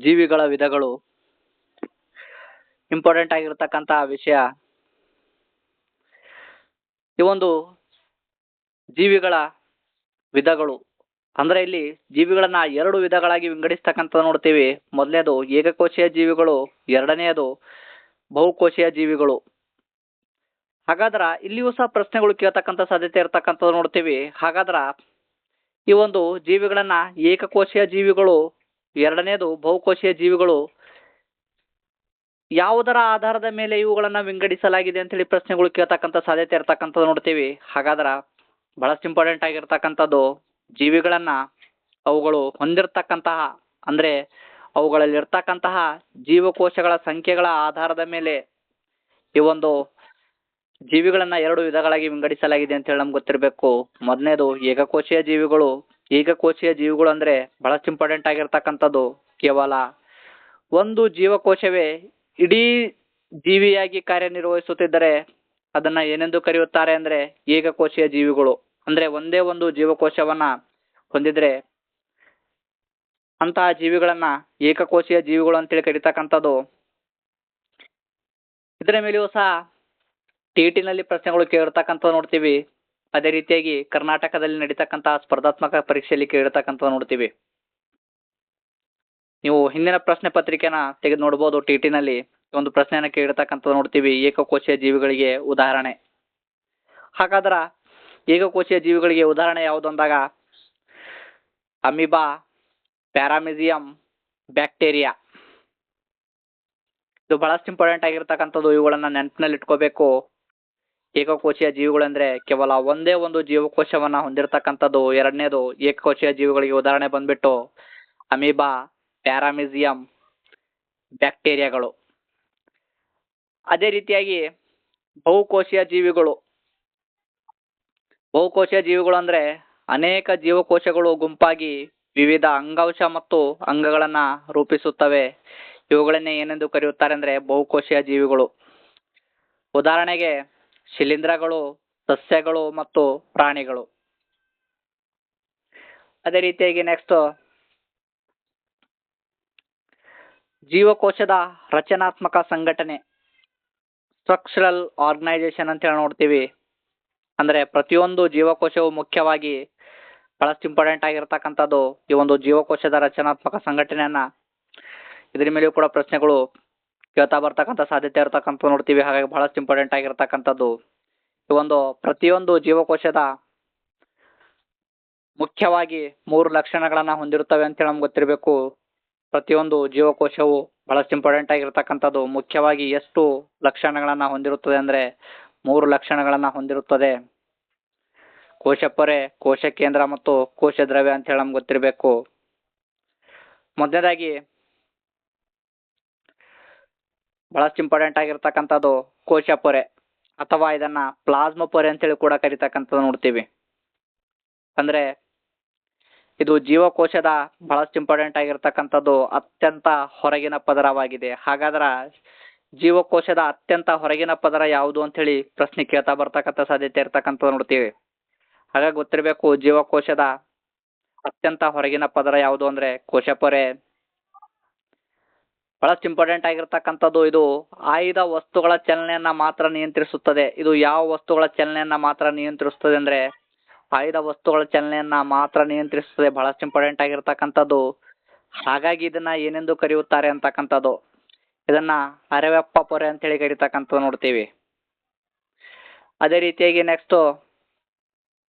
ಜೀವಿಗಳ ವಿಧಗಳು ಇಂಪಾರ್ಟೆಂಟ್ ಆಗಿರ್ತಕ್ಕಂಥ ವಿಷಯ. ಈ ಒಂದು ಜೀವಿಗಳ ವಿಧಗಳು ಅಂದ್ರೆ ಇಲ್ಲಿ ಜೀವಿಗಳನ್ನ ಎರಡು ವಿಧಗಳಾಗಿ ವಿಂಗಡಿಸ್ತಕ್ಕಂಥ ನೋಡ್ತೀವಿ. ಮೊದಲನೇದು ಏಕಕೋಶೀಯ ಜೀವಿಗಳು, ಎರಡನೆಯದು ಬಹುಕೋಶೀಯ ಜೀವಿಗಳು. ಹಾಗಾದ್ರ ಇಲ್ಲಿಯೂ ಸಹ ಪ್ರಶ್ನೆಗಳು ಕೇಳ್ತಕ್ಕಂಥ ಸಾಧ್ಯತೆ ಇರತಕ್ಕಂಥದ್ದು ನೋಡ್ತೀವಿ. ಹಾಗಾದ್ರ ಈ ಒಂದು ಜೀವಿಗಳನ್ನ ಏಕಕೋಶೀಯ ಜೀವಿಗಳು, ಎರಡನೇದು ಬಹುಕೋಶೀಯ ಜೀವಿಗಳು, ಯಾವುದರ ಆಧಾರದ ಮೇಲೆ ಇವುಗಳನ್ನ ವಿಂಗಡಿಸಲಾಗಿದೆ ಅಂತ ಹೇಳಿ ಪ್ರಶ್ನೆಗಳು ಕೇಳ್ತಕ್ಕಂಥ ಸಾಧ್ಯತೆ ಇರತಕ್ಕಂಥದ್ದು ನೋಡ್ತೀವಿ. ಹಾಗಾದ್ರ ಬಹಳಷ್ಟು ಇಂಪಾರ್ಟೆಂಟ್ ಆಗಿರ್ತಕ್ಕಂಥದ್ದು ಜೀವಿಗಳನ್ನ ಅವುಗಳು ಹೊಂದಿರತಕ್ಕಂತಹ ಅಂದ್ರೆ ಅವುಗಳಲ್ಲಿ ಇರ್ತಕ್ಕಂತಹ ಜೀವಕೋಶಗಳ ಸಂಖ್ಯೆಗಳ ಆಧಾರದ ಮೇಲೆ ಈ ಒಂದು ಜೀವಿಗಳನ್ನ ಎರಡು ವಿಧಗಳಾಗಿ ವಿಂಗಡಿಸಲಾಗಿದೆ ಅಂತ ಹೇಳಿ ನಮ್ಗೆ ಗೊತ್ತಿರಬೇಕು. ಮೊದಲನೇದು ಏಕಕೋಶೀಯ ಜೀವಿಗಳು. ಏಕಕೋಶೀಯ ಜೀವಿಗಳು ಅಂದ್ರೆ ಬಹಳಷ್ಟು ಇಂಪಾರ್ಟೆಂಟ್ ಆಗಿರ್ತಕ್ಕಂಥದ್ದು ಕೇವಲ ಒಂದು ಜೀವಕೋಶವೇ ಇಡೀ ಜೀವಿಯಾಗಿ ಕಾರ್ಯನಿರ್ವಹಿಸುತ್ತಿದ್ದರೆ ಅದನ್ನ ಏನೆಂದು ಕರೆಯುತ್ತಾರೆ ಅಂದ್ರೆ ಏಕಕೋಶೀಯ ಜೀವಿಗಳು. ಅಂದ್ರೆ ಒಂದೇ ಒಂದು ಜೀವಕೋಶವನ್ನ ಹೊಂದಿದ್ರೆ ಅಂತಹ ಜೀವಿಗಳನ್ನ ಏಕಕೋಶೀಯ ಜೀವಿಗಳು ಅಂತೇಳಿ ಕರೀತಕ್ಕಂಥದ್ದು. ಇದರ ಮೇಲೆಯೂ ಸಹ ಟಿಇಟಿನಲ್ಲಿ ಪ್ರಶ್ನೆಗಳು ಕೇಳಿರ್ತಕ್ಕಂಥ ನೋಡ್ತೀವಿ. ಅದೇ ರೀತಿಯಾಗಿ ಕರ್ನಾಟಕದಲ್ಲಿ ನಡೀತಕ್ಕಂತಹ ಸ್ಪರ್ಧಾತ್ಮಕ ಪರೀಕ್ಷೆಯಲ್ಲಿ ಕೇಳಿರ್ತಕ್ಕಂಥ ನೋಡ್ತೀವಿ. ನೀವು ಹಿಂದಿನ ಪ್ರಶ್ನೆ ಪತ್ರಿಕೆನ ತೆಗೆದು ನೋಡ್ಬೋದು. ಟಿಇಟಿನಲ್ಲಿ ಒಂದು ಪ್ರಶ್ನೆಯನ್ನ ಕೇಳಿರ್ತಕ್ಕಂಥ ನೋಡ್ತೀವಿ, ಏಕಕೋಶೀಯ ಜೀವಿಗಳಿಗೆ ಉದಾಹರಣೆ. ಹಾಗಾದ್ರ ಏಕಕೋಶೀಯ ಜೀವಿಗಳಿಗೆ ಉದಾಹರಣೆ ಯಾವುದು ಅಂದಾಗ ಅಮೀಬಾ, ಪ್ಯಾರಾಮಿಸಿಯಂ, ಬ್ಯಾಕ್ಟೀರಿಯಾ. ಇದು ಬಹಳಷ್ಟು ಇಂಪಾರ್ಟೆಂಟ್ ಆಗಿರ್ತಕ್ಕಂಥದ್ದು. ಇವುಗಳನ್ನ ನೆನಪಿನಲ್ಲಿ ಇಟ್ಕೋಬೇಕು. ಏಕಕೋಶೀಯ ಜೀವಿಗಳು ಅಂದ್ರೆ ಕೇವಲ ಒಂದೇ ಒಂದು ಜೀವಕೋಶವನ್ನ ಹೊಂದಿರತಕ್ಕಂಥದ್ದು. ಎರಡನೇದು ಏಕಕೋಶೀಯ ಜೀವಿಗಳಿಗೆ ಉದಾಹರಣೆ ಬಂದ್ಬಿಟ್ಟು ಅಮೀಬಾ, ಪ್ಯಾರಾಮಿಸಿಯಂ, ಬ್ಯಾಕ್ಟೀರಿಯಾಗಳು. ಅದೇ ರೀತಿಯಾಗಿ ಬಹುಕೋಶೀಯ ಜೀವಿಗಳು. ಬಹುಕೋಶೀಯ ಜೀವಿಗಳು ಅಂದ್ರೆ ಅನೇಕ ಜೀವಕೋಶಗಳು ಗುಂಪಾಗಿ ವಿವಿಧ ಅಂಗಾಂಶ ಮತ್ತು ಅಂಗಗಳನ್ನ ರೂಪಿಸುತ್ತವೆ. ಇವುಗಳನ್ನೇ ಏನೆಂದು ಕರೆಯುತ್ತಾರೆ ಅಂದ್ರೆ ಬಹುಕೋಶೀಯ ಜೀವಿಗಳು. ಉದಾಹರಣೆಗೆ ಶಿಲೀಂಧ್ರಗಳು, ಸಸ್ಯಗಳು ಮತ್ತು ಪ್ರಾಣಿಗಳು. ಅದೇ ರೀತಿಯಾಗಿ ನೆಕ್ಸ್ಟ್ ಜೀವಕೋಶದ ರಚನಾತ್ಮಕ ಸಂಘಟನೆ, ಸ್ಟ್ರಕ್ಚರಲ್ ಆರ್ಗನೈಸೇಷನ್ ಅಂತ ಹೇಳಿ ನೋಡ್ತೀವಿ. ಅಂದ್ರೆ ಪ್ರತಿಯೊಂದು ಜೀವಕೋಶವು ಮುಖ್ಯವಾಗಿ ಬಹಳಷ್ಟು ಇಂಪಾರ್ಟೆಂಟ್ ಆಗಿರ್ತಕ್ಕಂಥದ್ದು ಈ ಒಂದು ಜೀವಕೋಶದ ರಚನಾತ್ಮಕ ಸಂಘಟನೆಯನ್ನ. ಇದ್ರ ಮೇಲೆಯೂ ಕೂಡ ಪ್ರಶ್ನೆಗಳು ಕೇಳ್ತಾ ಬರ್ತಕ್ಕಂಥ ಸಾಧ್ಯತೆ ಇರತಕ್ಕಂಥ ನೋಡ್ತೀವಿ. ಹಾಗಾಗಿ ಬಹಳಷ್ಟು ಇಂಪಾರ್ಟೆಂಟ್ ಆಗಿರ್ತಕ್ಕಂಥದ್ದು ಈ ಒಂದು ಪ್ರತಿಯೊಂದು ಜೀವಕೋಶದ ಮುಖ್ಯವಾಗಿ 3 ಲಕ್ಷಣಗಳನ್ನ ಹೊಂದಿರುತ್ತವೆ ಅಂತ ಹೇಳಿ ನಮ್ಗೆ ಗೊತ್ತಿರಬೇಕು. ಪ್ರತಿಯೊಂದು ಜೀವಕೋಶವು ಬಹಳಷ್ಟು ಇಂಪಾರ್ಟೆಂಟ್ ಆಗಿರ್ತಕ್ಕಂಥದ್ದು. ಮುಖ್ಯವಾಗಿ ಎಷ್ಟು ಲಕ್ಷಣಗಳನ್ನ ಹೊಂದಿರುತ್ತದೆ ಅಂದ್ರೆ 3 ಲಕ್ಷಣಗಳನ್ನ ಹೊಂದಿರುತ್ತದೆ. ಕೋಶಪೊರೆ, ಕೋಶ ಕೇಂದ್ರ ಮತ್ತು ಕೋಶ ದ್ರವ್ಯ ಅಂತ ಹೇಳಿ ನಮ್ಗೆ ಗೊತ್ತಿರಬೇಕು. ಮೊದಲನೇದಾಗಿ ಬಹಳಷ್ಟು ಇಂಪಾರ್ಟೆಂಟ್ ಆಗಿರ್ತಕ್ಕಂಥದ್ದು ಕೋಶಪೊರೆ ಅಥವಾ ಇದನ್ನ ಪ್ಲಾಸ್ಮಾ ಪೊರೆ ಅಂತೇಳಿ ಕೂಡ ಕರೀತಕ್ಕಂಥದ್ದು ನೋಡ್ತೀವಿ. ಅಂದ್ರೆ ಇದು ಜೀವಕೋಶದ ಬಹಳಷ್ಟು ಇಂಪಾರ್ಟೆಂಟ್ ಆಗಿರ್ತಕ್ಕಂಥದ್ದು ಅತ್ಯಂತ ಹೊರಗಿನ ಪದರವಾಗಿದೆ. ಹಾಗಾದ್ರ ಜೀವಕೋಶದ ಅತ್ಯಂತ ಹೊರಗಿನ ಪದರ ಯಾವುದು ಅಂತ ಹೇಳಿ ಪ್ರಶ್ನೆ ಕೇಳ್ತಾ ಬರ್ತಕ್ಕಂಥ ಸಾಧ್ಯತೆ ಇರ್ತಕ್ಕಂಥದ್ದು ನೋಡ್ತೀವಿ. ಹಾಗಾಗಿ ಗೊತ್ತಿರಬೇಕು ಜೀವಕೋಶದ ಅತ್ಯಂತ ಹೊರಗಿನ ಪದರ ಯಾವುದು ಅಂದ್ರೆ ಕೋಶಪೊರೆ. ಬಹಳಷ್ಟು ಇಂಪಾರ್ಟೆಂಟ್ ಆಗಿರ್ತಕ್ಕಂಥದ್ದು ಇದು ಆಯ್ದ ವಸ್ತುಗಳ ಚಲನೆಯನ್ನ ಮಾತ್ರ ನಿಯಂತ್ರಿಸುತ್ತದೆ. ಇದು ಯಾವ ವಸ್ತುಗಳ ಚಲನೆಯನ್ನ ಮಾತ್ರ ನಿಯಂತ್ರಿಸುತ್ತದೆ ಅಂದ್ರೆ ಆಯ್ದ ವಸ್ತುಗಳ ಚಲನೆಯನ್ನ ಮಾತ್ರ ನಿಯಂತ್ರಿಸುತ್ತದೆ. ಬಹಳಷ್ಟು ಇಂಪಾರ್ಟೆಂಟ್ ಆಗಿರ್ತಕ್ಕಂಥದ್ದು. ಹಾಗಾಗಿ ಇದನ್ನ ಏನೆಂದು ಕರೆಯುತ್ತಾರೆ ಅಂತಕ್ಕಂಥದ್ದು, ಇದನ್ನ ಅರೆವೆಪ್ಪ ಪೊರೆ ಅಂತ ಹೇಳಿ ಕರೀತಕ್ಕಂಥದ್ದು ನೋಡ್ತೀವಿ. ಅದೇ ರೀತಿಯಾಗಿ ನೆಕ್ಸ್ಟ್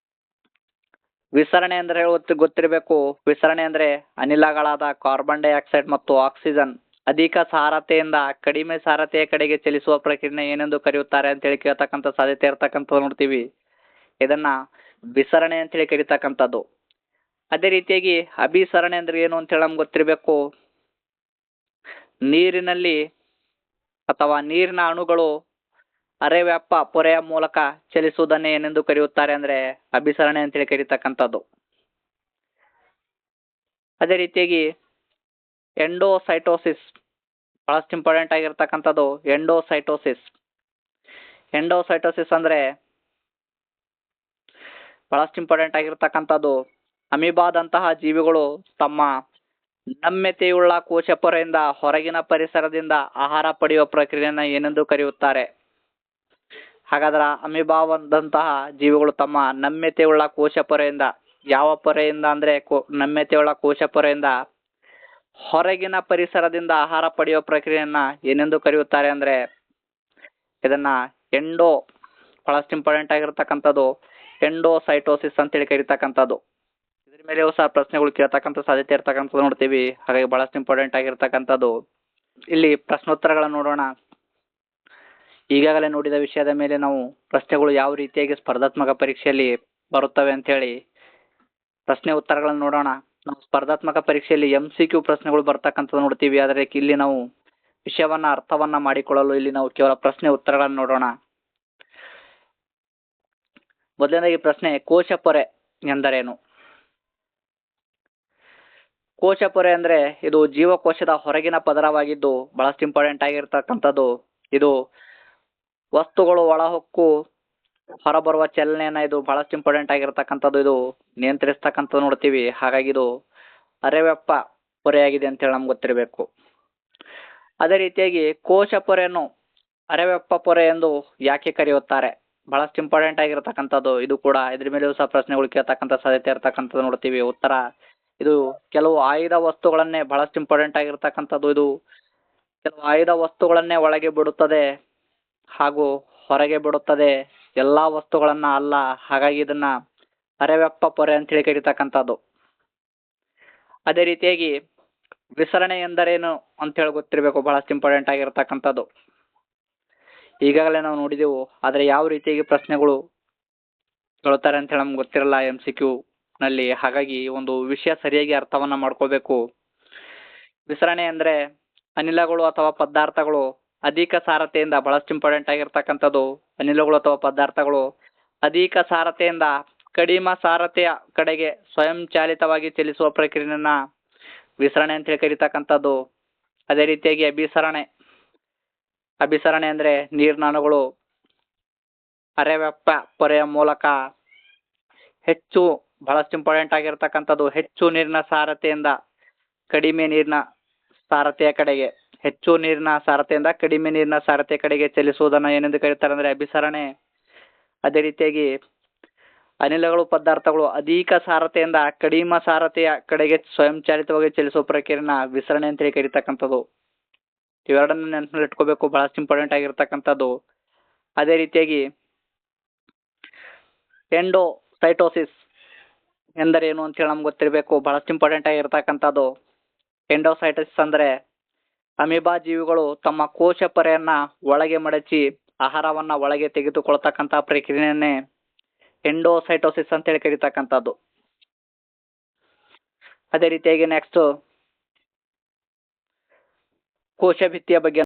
ವಿಸರಣೆ ಅಂದ್ರೆ ಗೊತ್ತಿರಬೇಕು. ವಿಸರಣೆ ಅಂದ್ರೆ ಅನಿಲಗಳಾದ ಕಾರ್ಬನ್ ಡೈಆಕ್ಸೈಡ್ ಮತ್ತು ಆಕ್ಸಿಜನ್ ಅಧಿಕ ಸಾರತೆಯಿಂದ ಕಡಿಮೆ ಸಾರತೆಯ ಕಡೆಗೆ ಚಲಿಸುವ ಪ್ರಕ್ರಿಯೆ ಏನೆಂದು ಕರೆಯುತ್ತಾರೆ ಅಂತ ಹೇಳಿ ಕೇಳ್ತಕ್ಕಂಥ ಸಾಧ್ಯತೆ ಇರ್ತಕ್ಕಂಥದ್ದು ನೋಡ್ತೀವಿ. ಇದನ್ನ ವಿಸರಣೆ ಅಂತ ಹೇಳಿ ಕರೀತಕ್ಕಂಥದ್ದು. ಅದೇ ರೀತಿಯಾಗಿ ಅಭಿಸರಣೆ ಅಂದ್ರೆ ಏನು ಅಂತ ಹೇಳಿ ನಮ್ಗೆ ಗೊತ್ತಿರಬೇಕು. ನೀರಿನಲ್ಲಿ ಅಥವಾ ನೀರಿನ ಅಣುಗಳು ಅರೆವ್ಯಾಪ್ತ ಪೊರೆಯ ಮೂಲಕ ಚಲಿಸುವುದನ್ನೇ ಏನೆಂದು ಕರೆಯುತ್ತಾರೆ ಅಂದ್ರೆ ಅಭಿಸರಣೆ ಅಂತ ಹೇಳಿ ಕರೀತಕ್ಕಂಥದ್ದು. ಅದೇ ರೀತಿಯಾಗಿ ಎಂಡೋಸೈಟೋಸಿಸ್ ಬಹಳಷ್ಟು ಇಂಪಾರ್ಟೆಂಟ್ ಆಗಿರ್ತಕ್ಕಂಥದ್ದು. ಎಂಡೋಸೈಟೋಸಿಸ್ ಅಂದ್ರೆ ಬಹಳಷ್ಟು ಇಂಪಾರ್ಟೆಂಟ್ ಆಗಿರ್ತಕ್ಕಂಥದ್ದು. ಅಮೀಬಾದಂತಹ ಜೀವಿಗಳು ತಮ್ಮ ನಮ್ಯತೆಯುಳ್ಳ ಕೋಶ ಪೊರೆಯಿಂದ ಹೊರಗಿನ ಪರಿಸರದಿಂದ ಆಹಾರ ಪಡೆಯುವ ಪ್ರಕ್ರಿಯೆಯನ್ನು ಏನೆಂದು ಕರೆಯುತ್ತಾರೆ? ಹಾಗಾದ್ರೆ ಅಮೀಬಾದಂತಹ ಜೀವಿಗಳು ತಮ್ಮ ನಮ್ಯತೆಯುಳ್ಳ ಕೋಶ ಪೊರೆಯಿಂದ, ಯಾವ ಪೊರೆಯಿಂದ ಅಂದ್ರೆ ನಮ್ಯತೆಯುಳ್ಳ ಕೋಶ ಪೊರೆಯಿಂದ ಹೊರಗಿನ ಪರಿಸರದಿಂದ ಆಹಾರ ಪಡೆಯುವ ಪ್ರಕ್ರಿಯೆಯನ್ನ ಏನೆಂದು ಕರೆಯುತ್ತಾರೆ ಅಂದ್ರೆ ಇದನ್ನ ಬಹಳಷ್ಟು ಇಂಪಾರ್ಟೆಂಟ್ ಆಗಿರ್ತಕ್ಕಂಥದ್ದು ಎಂಡೋಸೈಟೋಸಿಸ್ ಅಂತೇಳಿ ಕರೀತಕ್ಕಂಥದ್ದು. ಇದ್ರ ಮೇಲೆ ಸಹ ಪ್ರಶ್ನೆಗಳು ಕೇಳ್ತಕ್ಕಂಥ ಸಾಧ್ಯತೆ ಇರ್ತಕ್ಕಂಥದ್ದು ನೋಡ್ತೀವಿ. ಹಾಗಾಗಿ ಬಹಳಷ್ಟು ಇಂಪಾರ್ಟೆಂಟ್ ಆಗಿರ್ತಕ್ಕಂಥದ್ದು. ಇಲ್ಲಿ ಪ್ರಶ್ನೋತ್ತರಗಳನ್ನು ನೋಡೋಣ. ಈಗಾಗಲೇ ನೋಡಿದ ವಿಷಯದ ಮೇಲೆ ನಾವು ಪ್ರಶ್ನೆಗಳು ಯಾವ ರೀತಿಯಾಗಿ ಸ್ಪರ್ಧಾತ್ಮಕ ಪರೀಕ್ಷೆಯಲ್ಲಿ ಬರುತ್ತವೆ ಅಂತ ಹೇಳಿ ಪ್ರಶ್ನೆ ಉತ್ತರಗಳನ್ನು ನೋಡೋಣ. ನಾವು ಸ್ಪರ್ಧಾತ್ಮಕ ಪರೀಕ್ಷೆಯಲ್ಲಿ MCQ ಪ್ರಶ್ನೆಗಳು ಬರ್ತಕ್ಕಂಥದ್ದು ನೋಡ್ತೀವಿ. ಆದರೆ ಇಲ್ಲಿ ನಾವು ವಿಷಯವನ್ನ ಅರ್ಥವನ್ನ ಮಾಡಿಕೊಳ್ಳಲು ಇಲ್ಲಿ ನಾವು ಕೇವಲ ಪ್ರಶ್ನೆ ಉತ್ತರಗಳನ್ನು ನೋಡೋಣ. ಮೊದಲನೇದಾಗಿ ಪ್ರಶ್ನೆ, ಕೋಶ ಪೊರೆ ಎಂದರೇನು? ಕೋಶ ಪೊರೆ ಅಂದ್ರೆ ಇದು ಜೀವಕೋಶದ ಹೊರಗಿನ ಪದರವಾಗಿದ್ದು ಬಹಳಷ್ಟು ಇಂಪಾರ್ಟೆಂಟ್ ಆಗಿರ್ತಕ್ಕಂಥದ್ದು. ಇದು ವಸ್ತುಗಳು ಒಳಹೊಕ್ಕು ಹೊರಬರುವ ಚಲನೆಯನ್ನ ಇದು ಬಹಳಷ್ಟು ಇಂಪಾರ್ಟೆಂಟ್ ಆಗಿರ್ತಕ್ಕಂಥದ್ದು. ಇದು ನಿಯಂತ್ರಿಸ್ತಕ್ಕಂಥದ್ದು ನೋಡ್ತೀವಿ. ಹಾಗಾಗಿ ಇದು ಅರೆವೆಪ್ಪ ಪೊರೆಯಾಗಿದೆ ಅಂತೇಳಿ ನಮ್ಗೆ ಗೊತ್ತಿರಬೇಕು. ಅದೇ ರೀತಿಯಾಗಿ ಕೋಶ ಪೊರೆಯನ್ನು ಅರೆವೆಪ್ಪ ಪೊರೆ ಎಂದು ಯಾಕೆ ಕರೆಯುತ್ತಾರೆ? ಬಹಳಷ್ಟು ಇಂಪಾರ್ಟೆಂಟ್ ಆಗಿರ್ತಕ್ಕಂಥದ್ದು ಇದು ಕೂಡ. ಇದ್ರ ಮೇಲೆಯೂ ಸಹ ಪ್ರಶ್ನೆಗಳು ಕೇಳ್ತಕ್ಕಂಥ ಸಾಧ್ಯತೆ ಇರ್ತಕ್ಕಂಥದ್ದು ನೋಡ್ತೀವಿ. ಉತ್ತರ, ಇದು ಕೆಲವು ಆಯ್ದ ವಸ್ತುಗಳನ್ನೇ, ಬಹಳಷ್ಟು ಇಂಪಾರ್ಟೆಂಟ್ ಆಗಿರ್ತಕ್ಕಂಥದ್ದು. ಇದು ಕೆಲವು ಆಯ್ದ ವಸ್ತುಗಳನ್ನೇ ಒಳಗೆ ಬಿಡುತ್ತದೆ ಹಾಗೂ ಹೊರಗೆ ಬಿಡುತ್ತದೆ, ಎಲ್ಲಾ ವಸ್ತುಗಳನ್ನ ಅಲ್ಲ. ಹಾಗಾಗಿ ಇದನ್ನ ಅರೆವೆಪ್ಪ ಪೊರೆ ಅಂತೇಳಿ ಕರೀತಕ್ಕಂಥದ್ದು. ಅದೇ ರೀತಿಯಾಗಿ ವಿಸರಣೆ ಎಂದರೇನು ಅಂತ ಹೇಳಿ ಗೊತ್ತಿರಬೇಕು, ಬಹಳಷ್ಟು ಇಂಪಾರ್ಟೆಂಟ್ ಆಗಿರ್ತಕ್ಕಂಥದ್ದು. ಈಗಾಗಲೇ ನಾವು ನೋಡಿದೆವು. ಆದ್ರೆ ಯಾವ ರೀತಿಯಾಗಿ ಪ್ರಶ್ನೆಗಳು ಕೇಳ್ತಾರೆ ಅಂತ ಹೇಳಿ ನಮ್ಗೆ ಗೊತ್ತಿರಲ್ಲ MCQ ನಲ್ಲಿ. ಹಾಗಾಗಿ ಒಂದು ವಿಷಯ ಸರಿಯಾಗಿ ಅರ್ಥವನ್ನ ಮಾಡ್ಕೋಬೇಕು. ವಿಸರಣೆ ಅಂದ್ರೆ ಅನಿಲಗಳು ಅಥವಾ ಪದಾರ್ಥಗಳು ಅಧಿಕ ಸಾರತೆಯಿಂದ, ಬಹಳಷ್ಟು ಇಂಪಾರ್ಟೆಂಟ್ ಆಗಿರ್ತಕ್ಕಂಥದ್ದು, ಅನಿಲಗಳು ಅಥವಾ ಪದಾರ್ಥಗಳು ಅಧಿಕ ಸಾರತೆಯಿಂದ ಕಡಿಮೆ ಸಾರತೆಯ ಕಡೆಗೆ ಸ್ವಯಂಚಾಲಿತವಾಗಿ ಚಲಿಸುವ ಪ್ರಕ್ರಿಯೆಯನ್ನ ವಿಸರಣೆ ಅಂತ ಹೇಳಿ ಕರೀತಕ್ಕಂಥದ್ದು. ಅದೇ ರೀತಿಯಾಗಿ ಅಭಿಸರಣೆ ಅಂದ್ರೆ ನೀರಿನ ಅಣುಗಳು ಅರೆವೆಪ್ಪ ಪೊರೆಯ ಮೂಲಕ ಹೆಚ್ಚು, ಬಹಳಷ್ಟು ಇಂಪಾರ್ಟೆಂಟ್ ಆಗಿರ್ತಕ್ಕಂಥದ್ದು, ಹೆಚ್ಚು ನೀರಿನ ಸಾರತೆಯಿಂದ ಕಡಿಮೆ ನೀರಿನ ಸಾರತೆಯ ಕಡೆಗೆ, ಹೆಚ್ಚು ನೀರಿನ ಸಾರತೆಯಿಂದ ಕಡಿಮೆ ನೀರಿನ ಸಾರತೆಯ ಕಡೆಗೆ ಚಲಿಸುವುದನ್ನು ಏನೆಂದು ಕರೀತಾರೆ ಅಂದ್ರೆ ಅಭಿಸರಣೆ. ಅದೇ ರೀತಿಯಾಗಿ ಅನಿಲಗಳು ಪದಾರ್ಥಗಳು ಅಧಿಕ ಸಾರತೆಯಿಂದ ಕಡಿಮೆ ಸಾರತೆಯ ಕಡೆಗೆ ಸ್ವಯಂಚಾಲಿತವಾಗಿ ಚಲಿಸುವ ಪ್ರಕ್ರಿಯೆಯನ್ನ ವಿಸರಣೆ ಅಂತೇಳಿ ಕರೀತಕ್ಕಂಥದ್ದು. ಇವೆರಡನ್ನ ನೆನಪಿನಲ್ಲಿ ಇಟ್ಕೋಬೇಕು, ಬಹಳಷ್ಟು ಇಂಪಾರ್ಟೆಂಟ್ ಆಗಿರ್ತಕ್ಕಂಥದ್ದು. ಅದೇ ರೀತಿಯಾಗಿ ಎಂಡೋಸೈಟೋಸಿಸ್ ಎಂದರೇನು ಅಂತ ಹೇಳಿ ನಮ್ಗೆ ಗೊತ್ತಿರಬೇಕು, ಬಹಳಷ್ಟು ಇಂಪಾರ್ಟೆಂಟ್ ಆಗಿರ್ತಕ್ಕಂಥದ್ದು. ಎಂಡೋಸೈಟೋಸಿಸ್ ಅಂದ್ರೆ ಅಮೀಬಾ ಜೀವಿಗಳು ತಮ್ಮ ಕೋಶ ಪೊರೆಯನ್ನ ಒಳಗೆ ಮಡಚಿ ಆಹಾರವನ್ನ ಒಳಗೆ ತೆಗೆದುಕೊಳ್ತಕ್ಕಂಥ ಪ್ರಕ್ರಿಯೆಯನ್ನೇ ಎಂಡೋಸೈಟೋಸಿಸ್ ಅಂತ ಹೇಳಿ ಕರೀತಕ್ಕಂಥದ್ದು. ಅದೇ ರೀತಿಯಾಗಿ ನೆಕ್ಸ್ಟ್ ಕೋಶ ಭಿತ್ತಿಯ ಬಗ್ಗೆ